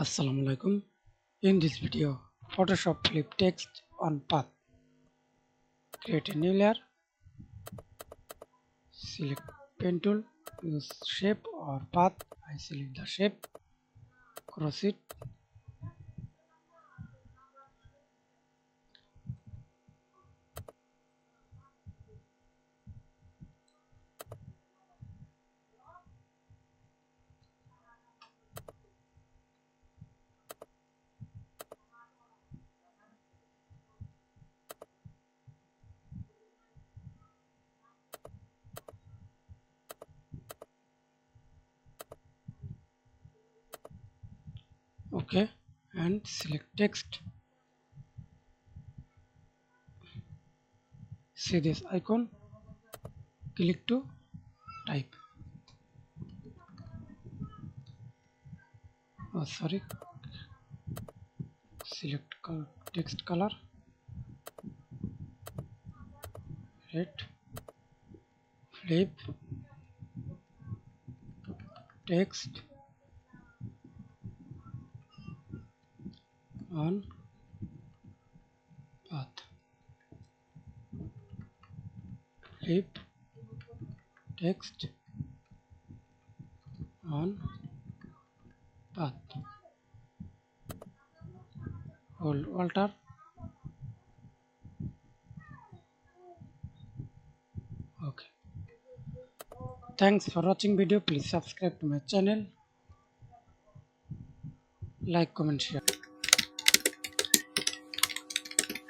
Assalamu alaikum. In this video, Photoshop flip text on path. Create a new layer. Select pen tool. Use shape or path. I select the shape. Cross it. OK. And select text. See this icon. Click to type. Oh, sorry. Select text color. Red. Flip. Text on path. Flip text on path. Hold Alt. OK. Thanks for watching video. Please subscribe to my channel. Like, comment, share.